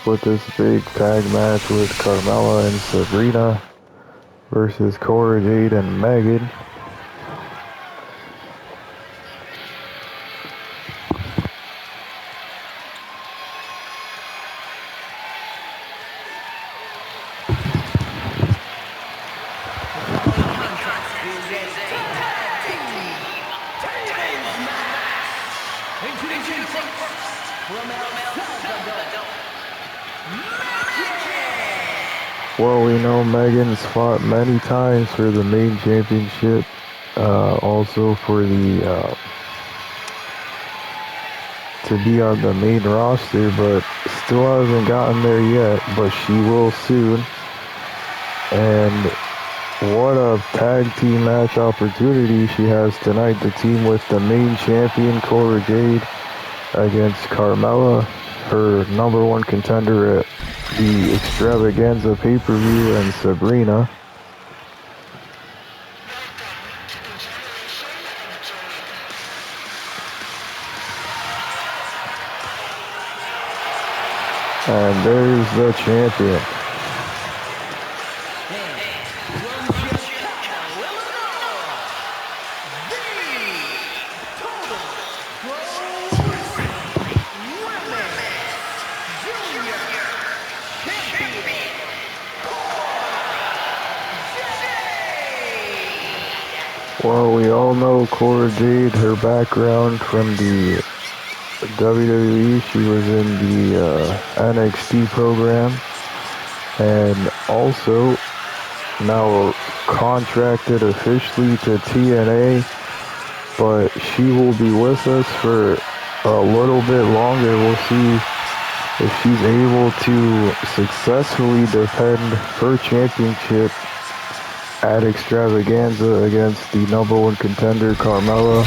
with this big tag match with Carmella and Sabrina versus Cora, Jade, and Meghan. Well, we know Meghan's fought many times for the main championship, also for the to be on the main roster, but still hasn't gotten there yet, but she will soon. And what a tag team match opportunity she has tonight, the team with the main champion, Cora Jade, against Carmella, her #1 contender at the Extravaganza pay-per-view, and Sabrina. And there's the champion. Well, we all know Cora Jade, her background from the WWE. She was in the NXT program, and also now contracted officially to TNA, but she will be with us for a little bit longer. We'll see if she's able to successfully defend her championship at Extravaganza against the #1 contender, Carmella.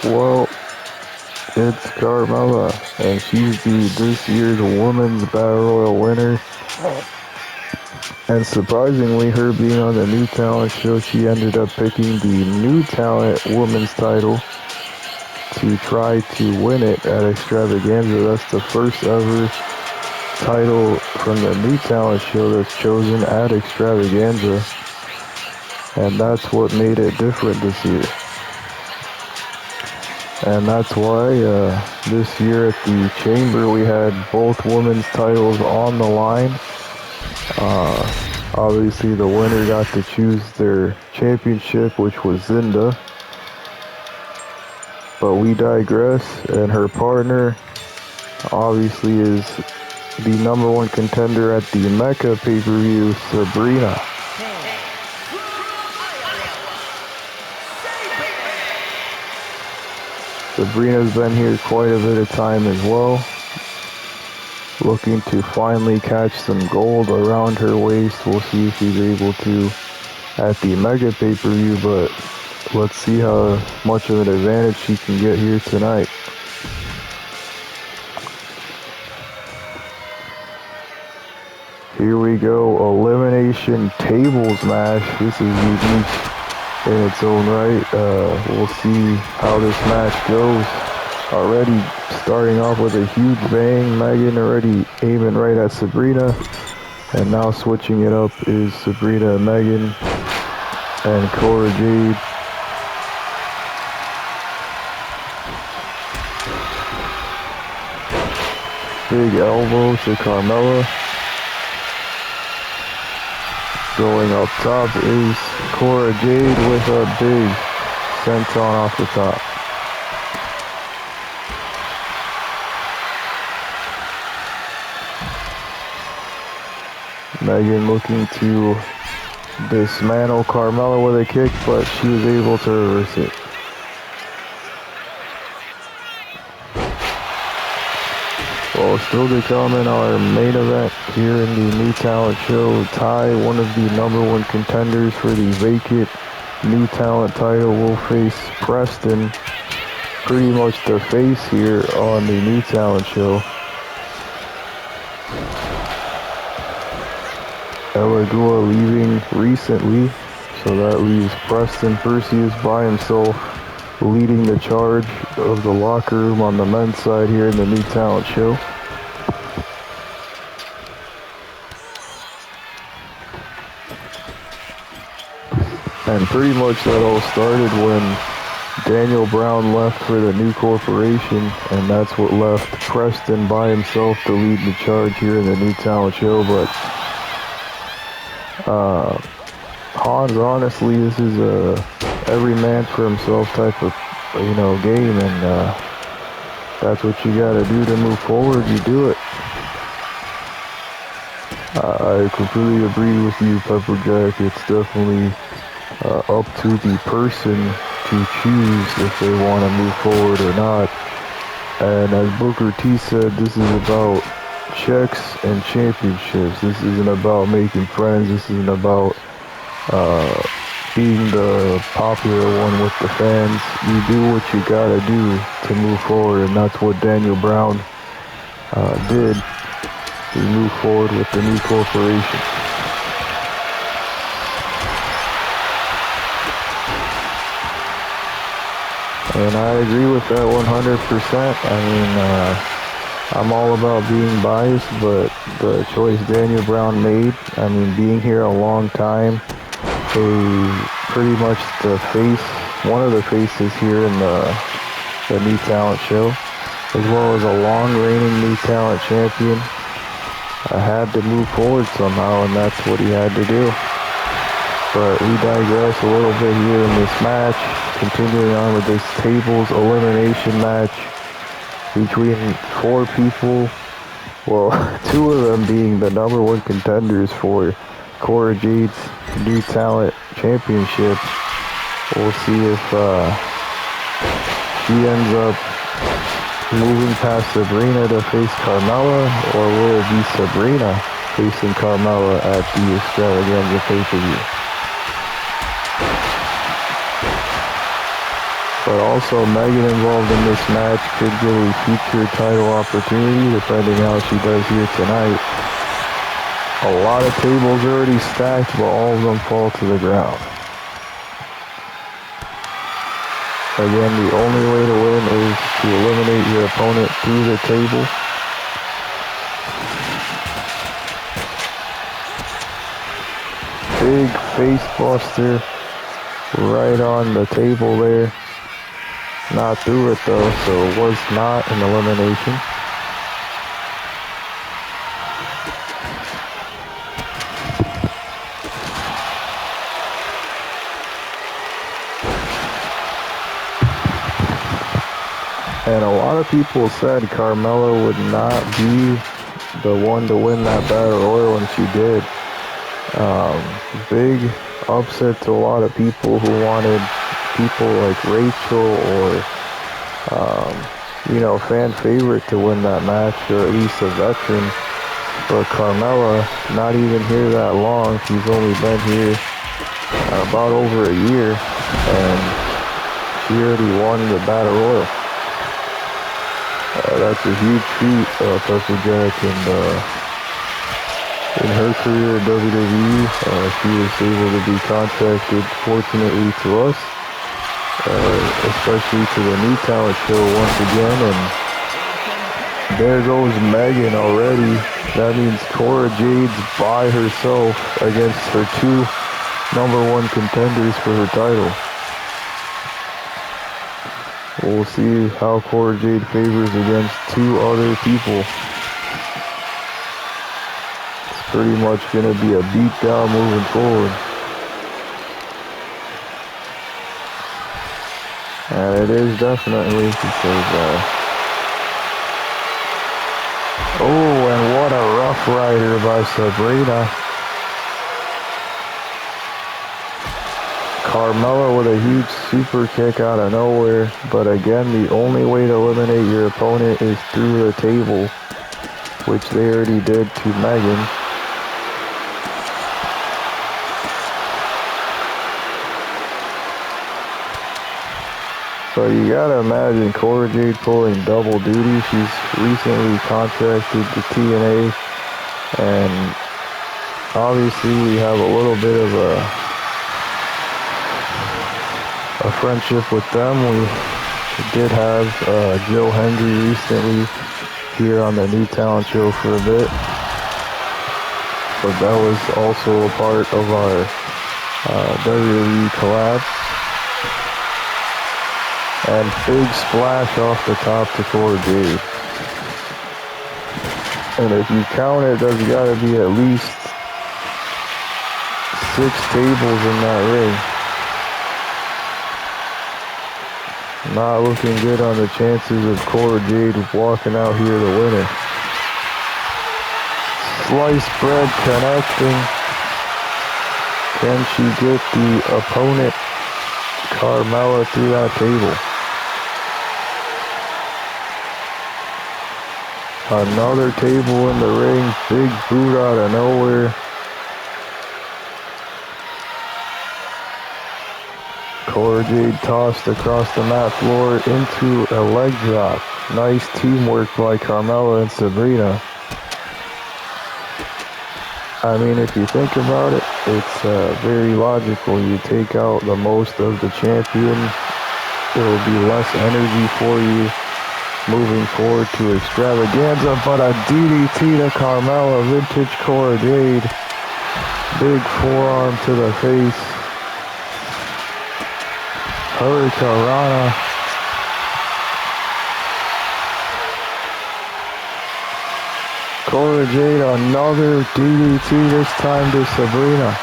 Well, it's Carmella, and she's this year's Women's Battle Royal winner. And surprisingly, her being on the New Talent show, she ended up picking the New Talent Women's title to try to win it at Extravaganza. That's the first ever title from the New Talent show that's chosen at Extravaganza. And that's what made it different this year. And that's why this year at the Chamber we had both women's titles on the line. Obviously the winner got to choose their championship, which was Zinda. But we digress, and her partner obviously is the #1 contender at the Mecca pay-per-view, Sabrina. Sabrina's been here quite a bit of time as well, looking to finally catch some gold around her waist. We'll see if she's able to at the Mega pay-per-view, but let's see how much of an advantage she can get here tonight. Here we go, elimination tables match. This is unique in its own right. We'll see how this match goes. Already starting off with a huge bang. Meghan already aiming right at Sabrina. And now switching it up is Sabrina and Meghan and Cora Jade. Big elbow to Carmella. Going up top is Cora Jade with a big senton off the top. Meghan looking to dismantle Carmella with a kick, but she was able to reverse it. Well, still to come in our main event here in the New Talent Show, Ty, one of the #1 contenders for the vacant New Talent title, will face Preston, pretty much the face here on the New Talent Show. Elegua leaving recently, so that leaves Preston Perseus by himself, leading the charge of the locker room on the men's side here in the New Talent Show. And pretty much that all started when Daniel Brown left for the new corporation, and that's what left Preston by himself to lead the charge here in the New Talent Show. But Hans, honestly, this is a every man for himself type of game, and that's what you got to do to move forward. You do it. I completely agree with you, Pepperjack. It's definitely up to the person to choose if they want to move forward or not. And as Booker T said, this is about checks and championships. This isn't about making friends. This isn't about being the popular one with the fans. You do what you gotta do to move forward, and that's what Daniel Brown did. He moved forward with the new corporation. And I agree with that 100%. I mean, I'm all about being biased, but the choice Daniel Brown made, I mean, being here a long time, pretty much the face, one of the faces here in the New Talent Show, as well as a long reigning New Talent champion, I had to move forward somehow, and that's what he had to do. But we digress a little bit here in this match. Continuing on with this tables elimination match between 4 people. Well, 2 of them being the #1 contenders for Cora Jade's New Talent Championship. We'll see if she ends up moving past Sabrina to face Carmella, or will it be Sabrina facing Carmella at the Extravaganza pay-per-view? But also, Meghan involved in this match could get a future title opportunity, depending how she does here tonight. A lot of tables already stacked, but all of them fall to the ground. Again, the only way to win is to eliminate your opponent through the table. Big face buster right on the table there. Not through it though, so it was not an elimination. And a lot of people said Carmella would not be the one to win that Battle Royal, and she did. Big upset to a lot of people who wanted people like Rachel or, fan favorite to win that match, or at least a veteran. But Carmella, not even here that long. She's only been here about over a year, and she already won the Battle Royal. That's a huge feat, Pepperjack, and in her career at WWE, she was able to be contracted, fortunately, to us, especially to the New Talent Show once again, and there goes Meghan already. That means Cora Jade's by herself against her 2 #1 contenders for her title. We'll see how Cora Jade favors against 2 other people. It's pretty much going to be a beatdown moving forward. And it is definitely, because, oh, and what a rough rider by Sabrina. Carmella with a huge super kick out of nowhere. But again, the only way to eliminate your opponent is through the table, which they already did to Meghan. So you gotta imagine Cora Jade pulling double duty. She's recently contracted to TNA, and obviously we have a little bit of a friendship with them. We did have Joe Hendry recently here on the New Talent Show for a bit, but that was also a part of our WWE collab. And big splash off the top to Cora Jade. And if you count it, there's got to be at least 6 tables in that ring. Not looking good on the chances of Cora Jade walking out here the winner. Sliced bread connecting. Can she get the opponent, Carmella, through that table? Another table in the ring, big boot out of nowhere. Cora Jade tossed across the mat floor into a leg drop. Nice teamwork by Carmella and Sabrina. I mean, if you think about it, it's very logical. You take out the most of the champion, it will be less energy for you moving forward to Extravaganza, but a DDT to Carmella, vintage Cora Jade. Big forearm to the face. Hurricanrana. Cora Jade, another DDT, this time to Sabrina.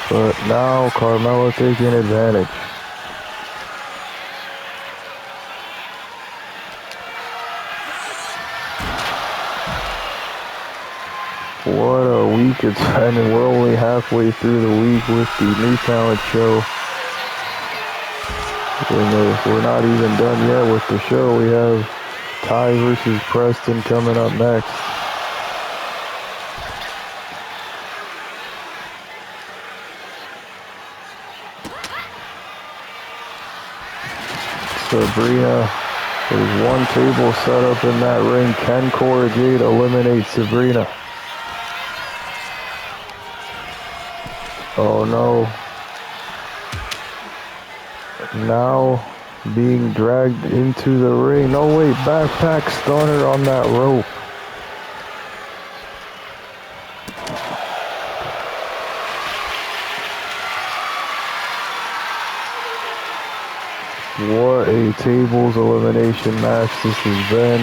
But now Carmella taking advantage. What a week it's been, and we're only halfway through the week with the New Talent Show. We're not even done yet with the show. We have Ty versus Preston coming up next. Sabrina, there's one table set up in that ring. Can Cora Jade eliminate Sabrina? Oh no. Now being dragged into the ring. No wait, backpack stunner on that rope. What a tables elimination match this has been.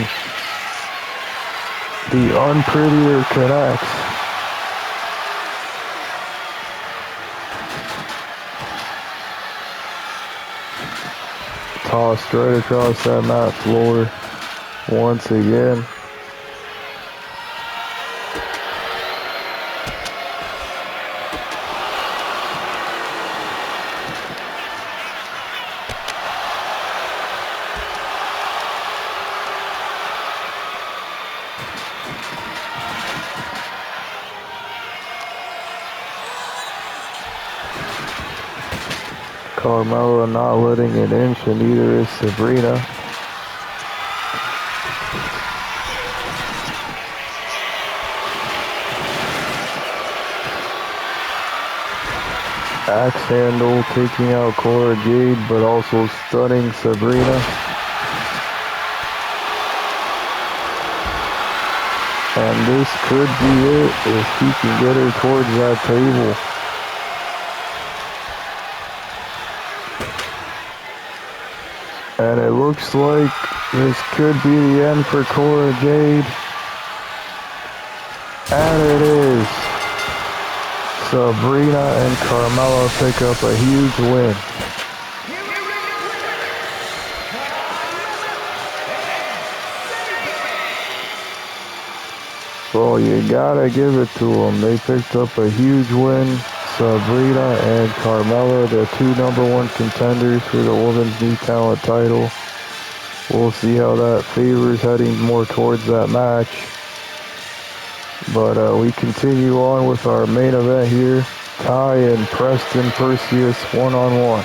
The unprettier connects. Tossed right across that mat floor once again. Carmella not letting it inch, and neither is Sabrina. Axe handle taking out Cora Jade, but also stunning Sabrina. And this could be it if he can get her towards that table. And it looks like this could be the end for Cora Jade. And it is. Sabrina and Carmella pick up a huge win. Well, you gotta give it to them. They picked up a huge win. Sabrina and Carmella, the two #1 contenders for the Women's New Talent title. We'll see how that favors heading more towards that match. But we continue on with our main event here. Ty and Preston Perseus one-on-one.